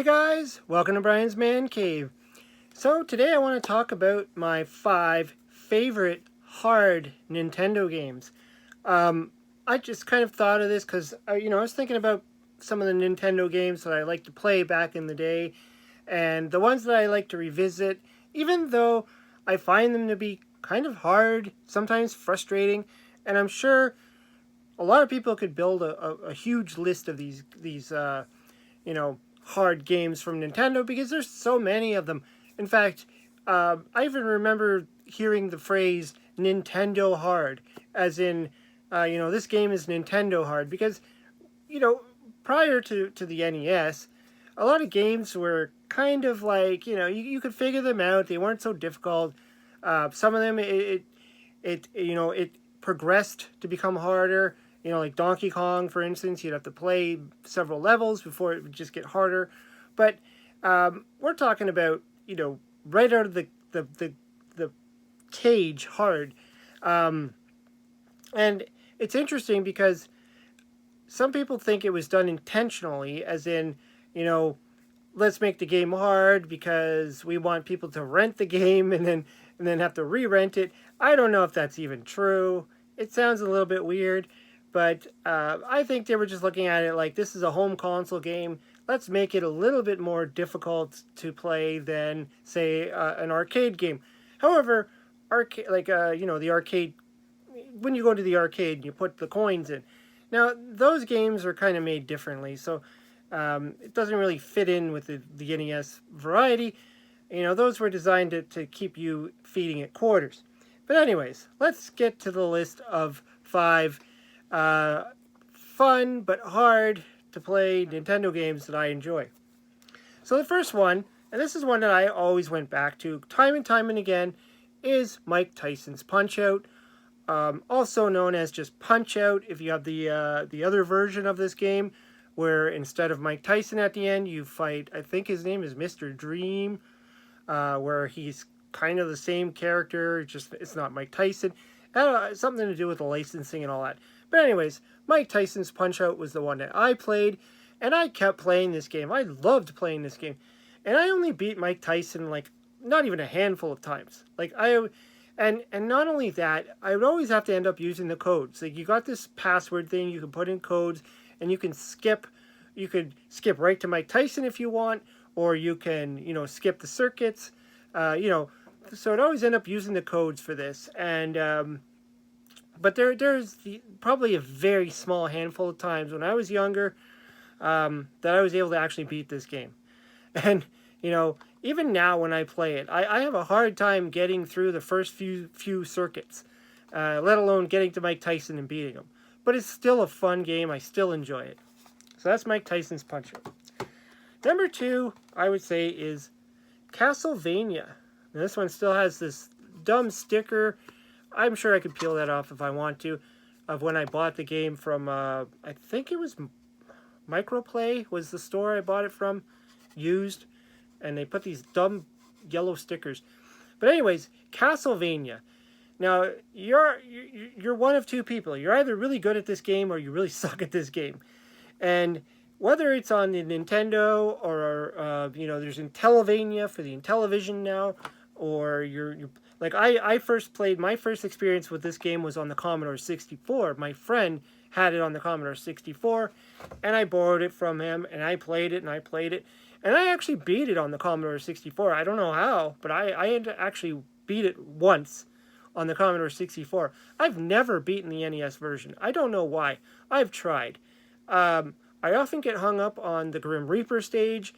Hey guys, welcome to Brian's Man Cave. So today I want to talk about my 5 favorite hard Nintendo games. I just kind of thought of this because I was thinking about some of the Nintendo games that I like to play back in the day, and the ones that I like to revisit, even though I find them to be kind of hard, sometimes frustrating, and I'm sure a lot of people could build a huge list of these hard games from Nintendo because there's so many of them. In fact, I even remember hearing the phrase Nintendo hard, as in, this game is Nintendo hard because, you know, prior to the NES, a lot of games were kind of like, you could figure them out. They weren't so difficult. Some of them, it progressed to become harder. Like Donkey Kong, for instance, you'd have to play several levels before it would just get harder. But we're talking about, right out of the cage hard. And it's interesting because some people think it was done intentionally, as in, let's make the game hard because we want people to rent the game and then have to re-rent it. I don't know if that's even true. It sounds a little bit weird. But I think they were just looking at it like, this is a home console game. Let's make it a little bit more difficult to play than, say, an arcade game. However, the arcade, when you go to the arcade and you put the coins in. Now, those games are kind of made differently, so it doesn't really fit in with the NES variety. Those were designed to keep you feeding it quarters. But anyways, let's get to the list of 5 fun but hard to play Nintendo games that I enjoy. So the first one, and this is one that I always went back to time and again, is Mike Tyson's Punch-Out, also known as just Punch-Out if you have the other version of this game, where instead of Mike Tyson at the end, you fight, I think his name is Mr. Dream, where he's kind of the same character, just it's not Mike Tyson. Something to do with the licensing and all that. But anyways, Mike Tyson's Punch-Out was the one that I played, and I kept playing this game. I loved playing this game. And I only beat Mike Tyson, like, not even a handful of times. And not only that, I would always have to end up using the codes. Like, you got this password thing, you can put in codes, and you could skip right to Mike Tyson if you want, or you can, skip the circuits, so I'd always end up using the codes for this. And, but there's probably a very small handful of times when I was younger that I was able to actually beat this game. And, even now when I play it, I have a hard time getting through the first few circuits, let alone getting to Mike Tyson and beating him. But it's still a fun game. I still enjoy it. So that's Mike Tyson's Punch-Out. Number 2, I would say, is Castlevania. Now, this one still has this dumb sticker. I'm sure I could peel that off if I want to, of when I bought the game from, I think it was Microplay was the store I bought it from, used, and they put these dumb yellow stickers. But anyways, Castlevania. Now, you're one of two people. You're either really good at this game or you really suck at this game. And whether it's on the Nintendo or, there's Intellavania for the Intellivision now, or you're like, my first experience with this game was on the Commodore 64. My friend had it on the Commodore 64, and I borrowed it from him, and I played it. And I actually beat it on the Commodore 64. I don't know how, but I had to actually beat it once on the Commodore 64. I've never beaten the NES version. I don't know why. I've tried. I often get hung up on the Grim Reaper stage.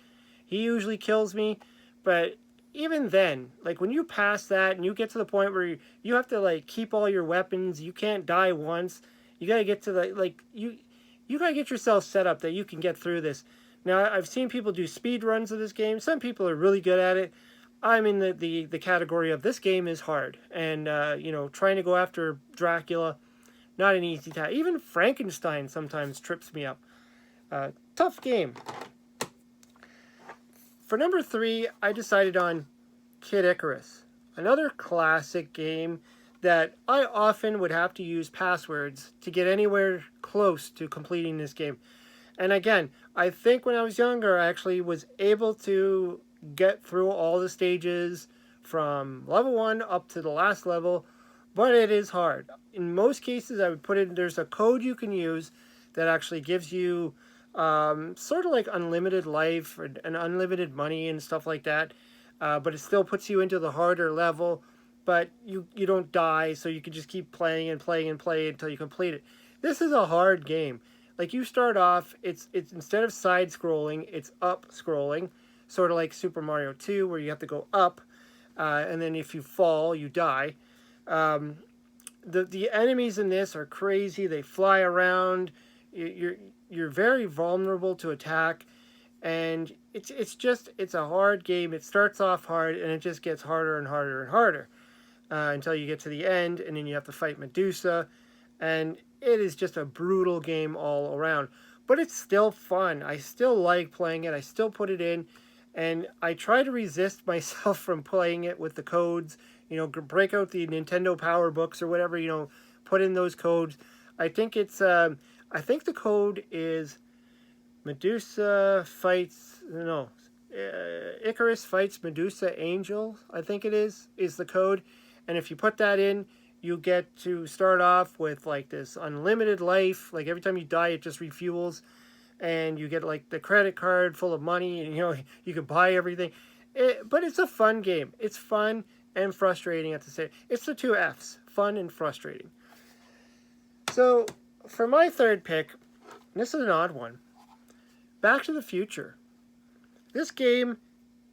He usually kills me, but even then, like, when you pass that and you get to the point where you have to, like, keep all your weapons, you can't die once, you gotta get to you gotta get yourself set up that you can get through this. Now, I've seen people do speed runs of this game. Some people are really good at it. I'm in the category of this game is hard. And, trying to go after Dracula, not an easy task. Even Frankenstein sometimes trips me up. Tough game. For number 3, I decided on Kid Icarus, another classic game that I often would have to use passwords to get anywhere close to completing this game. And again, I think when I was younger, I actually was able to get through all the stages from level 1 up to the last level, but it is hard. In most cases, I would put in, there's a code you can use that actually gives you sort of like unlimited life and unlimited money and stuff like that, but it still puts you into the harder level, but you don't die, so you can just keep playing and playing and playing until you complete it. This is a hard game. Like, you start off, it's instead of side scrolling, it's up scrolling, sort of like Super Mario 2, where you have to go up, and then if you fall, you die. The enemies in this are crazy. They fly around. You're very vulnerable to attack, and it's a hard game. It starts off hard, and it just gets harder and harder and harder until you get to the end, and then you have to fight Medusa, and it is just a brutal game all around. But it's still fun. I still like playing it. I still put it in, and I try to resist myself from playing it with the codes. Break out the Nintendo Power Books or whatever. Put in those codes. I think it's. I think the code is Medusa fights. No, Icarus fights Medusa Angel. I think it is the code, and if you put that in, you get to start off with like this unlimited life. Like, every time you die, it just refuels, and you get like the credit card full of money, and you can buy everything. But it's a fun game. It's fun and frustrating at the same. It's the two F's: fun and frustrating. So for my third pick, and this is an odd one, Back to the Future. This game,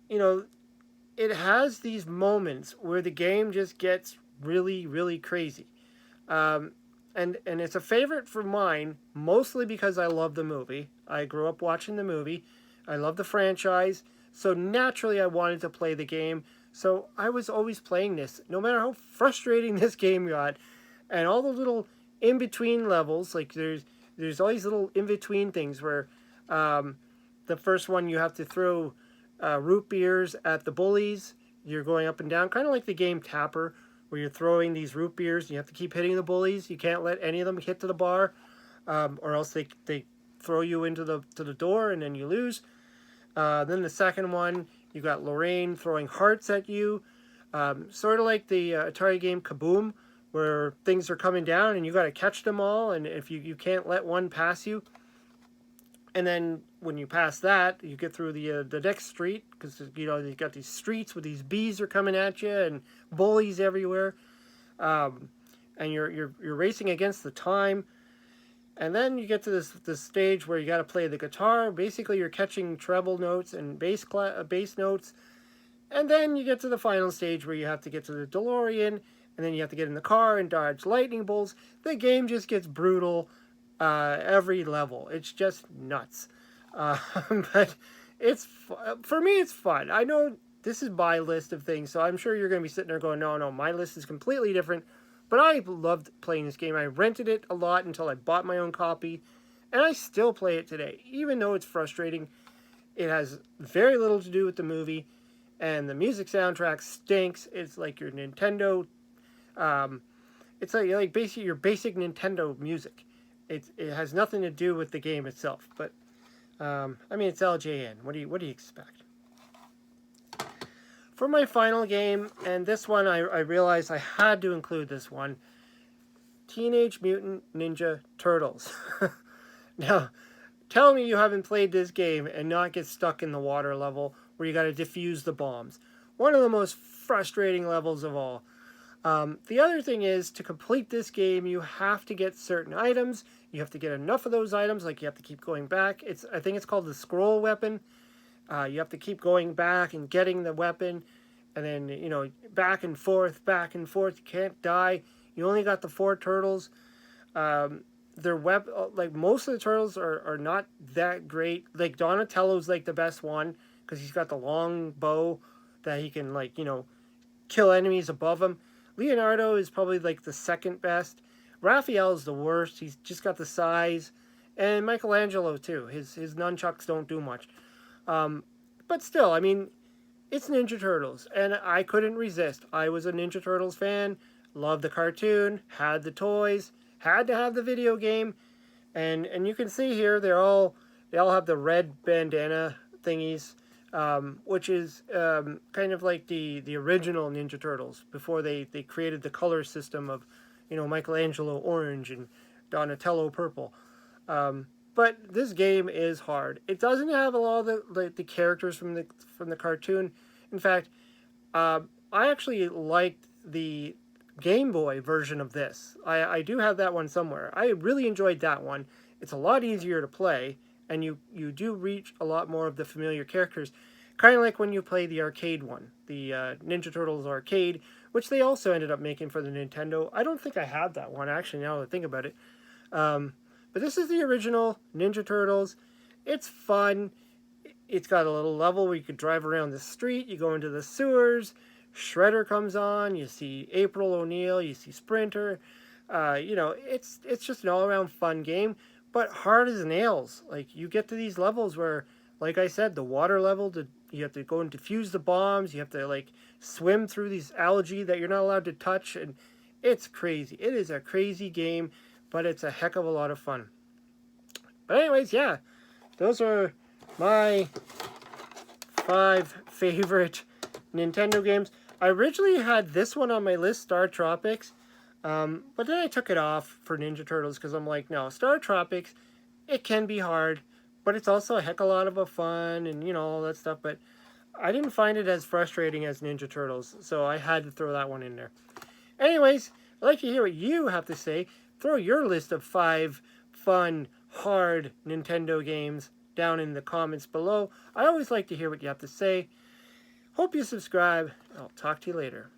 it has these moments where the game just gets really, really crazy. And it's a favorite for mine, mostly because I love the movie. I grew up watching the movie. I love the franchise. So naturally, I wanted to play the game. So I was always playing this, no matter how frustrating this game got. And all the little in-between levels, like there's all these little in-between things where the first one you have to throw root beers at the bullies. You're going up and down, kind of like the game Tapper, where you're throwing these root beers and you have to keep hitting the bullies. You can't let any of them hit to the bar, or else they throw you into the door and then you lose. Then the second one, you got Lorraine throwing hearts at you, sort of like the Atari game Kaboom, where things are coming down and you got to catch them all, and if you can't let one pass you. And then when you pass that, you get through the next street, because you got these streets with these bees are coming at you and bullies everywhere, and you're racing against the time. And then you get to this stage where you got to play the guitar. Basically, you're catching treble notes and bass notes. And then you get to the final stage where you have to get to the DeLorean, and then you have to get in the car and dodge lightning bolts. The game just gets brutal every level. It's just nuts. But for me, it's fun. I know this is my list of things, so I'm sure you're going to be sitting there going, no, my list is completely different. But I loved playing this game. I rented it a lot until I bought my own copy, and I still play it today. Even though it's frustrating, it has very little to do with the movie, and the music soundtrack stinks. It's like your Nintendo, it's like basically your basic Nintendo music. It has nothing to do with the game itself. But it's LJN. What do you expect? For my final game, and this one I realized I had to include this one, Teenage Mutant Ninja Turtles. Now, tell me you haven't played this game and not get stuck in the water level where you got to defuse the bombs. One of the most frustrating levels of all. The other thing is, to complete this game, you have to get certain items. You have to get enough of those items, like you have to keep going back. I think it's called the scroll weapon. You have to keep going back and getting the weapon, and then, back and forth. You can't die. You only got the 4 turtles. Their like, most of the turtles are not that great. Like, Donatello's like the best one, because he's got the long bow that he can, kill enemies above him. Leonardo is probably like the second best. Raphael is the worst. He's just got the size. And Michelangelo too. His nunchucks don't do much. But still, it's Ninja Turtles, and I couldn't resist. I was a Ninja Turtles fan, loved the cartoon, had the toys, had to have the video game, and you can see here they're all They all have the red bandana thingies, which is kind of like the original Ninja Turtles before they created the color system of, Michelangelo orange and Donatello purple. But this game is hard. It doesn't have a lot of the characters from the cartoon. In fact, I actually liked the Game Boy version of this. I do have that one somewhere. I really enjoyed that one. It's a lot easier to play, and you do reach a lot more of the familiar characters. Kind of like when you play the arcade one, the Ninja Turtles arcade, which they also ended up making for the Nintendo. I don't think I had that one, actually, now that I think about it. But this is the original Ninja Turtles. It's fun. It's got a little level where you could drive around the street. You go into the sewers. Shredder comes on. You see April O'Neil. You see Sprinter. It's just an all-around fun game, but hard as nails. Like, you get to these levels where, like I said, the water level, you have to go and defuse the bombs. You have to, like, swim through these algae that you're not allowed to touch, and it's crazy. It is a crazy game, but it's a heck of a lot of fun. But anyways, yeah, those are my 5 favorite Nintendo games. I originally had this one on my list, Star Tropics, but then I took it off for Ninja Turtles because I'm like, no, Star Tropics, it can be hard, but it's also a heck of a lot of fun and, all that stuff. But I didn't find it as frustrating as Ninja Turtles, so I had to throw that one in there. Anyways, I'd like to hear what you have to say. Throw your list of 5 fun, hard Nintendo games down in the comments below. I always like to hear what you have to say. Hope you subscribe. I'll talk to you later.